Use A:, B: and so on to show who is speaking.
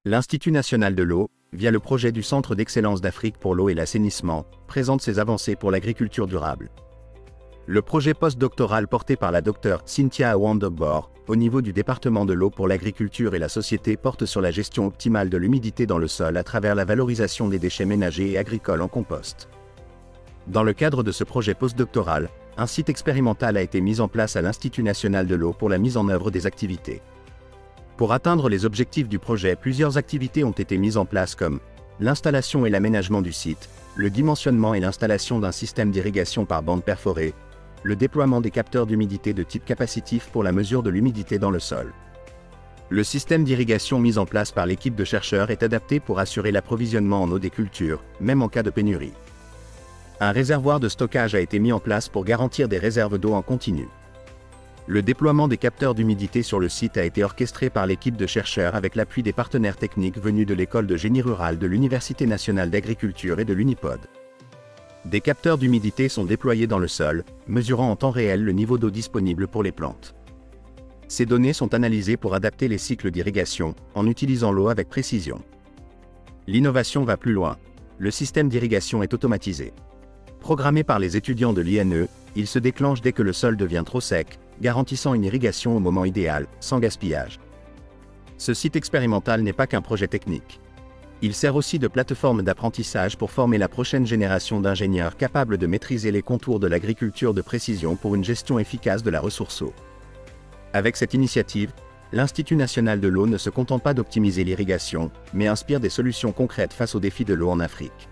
A: L'Institut national de l'eau, via le projet du Centre d'excellence d'Afrique pour l'eau et l'assainissement, présente ses avancées pour l'agriculture durable. Le projet postdoctoral porté par la Dr Cynthia Awan-Dogbor, au niveau du département de l'eau pour l'agriculture et la société, porte sur la gestion optimale de l'humidité dans le sol à travers la valorisation des déchets ménagers et agricoles en compost. Dans le cadre de ce projet postdoctoral, un site expérimental a été mis en place à l'Institut national de l'eau pour la mise en œuvre des activités. Pour atteindre les objectifs du projet, plusieurs activités ont été mises en place comme l'installation et l'aménagement du site, le dimensionnement et l'installation d'un système d'irrigation par bande perforée, le déploiement des capteurs d'humidité de type capacitif pour la mesure de l'humidité dans le sol. Le système d'irrigation mis en place par l'équipe de chercheurs est adapté pour assurer l'approvisionnement en eau des cultures, même en cas de pénurie. Un réservoir de stockage a été mis en place pour garantir des réserves d'eau en continu. Le déploiement des capteurs d'humidité sur le site a été orchestré par l'équipe de chercheurs avec l'appui des partenaires techniques venus de l'école de génie rural de l'Université nationale d'agriculture et de l'Unipod. Des capteurs d'humidité sont déployés dans le sol, mesurant en temps réel le niveau d'eau disponible pour les plantes. Ces données sont analysées pour adapter les cycles d'irrigation, en utilisant l'eau avec précision. L'innovation va plus loin. Le système d'irrigation est automatisé. Programmé par les étudiants de l'INE, il se déclenche dès que le sol devient trop sec, garantissant une irrigation au moment idéal, sans gaspillage. Ce site expérimental n'est pas qu'un projet technique. Il sert aussi de plateforme d'apprentissage pour former la prochaine génération d'ingénieurs capables de maîtriser les contours de l'agriculture de précision pour une gestion efficace de la ressource eau. Avec cette initiative, l'Institut national de l'eau ne se contente pas d'optimiser l'irrigation, mais inspire des solutions concrètes face aux défis de l'eau en Afrique.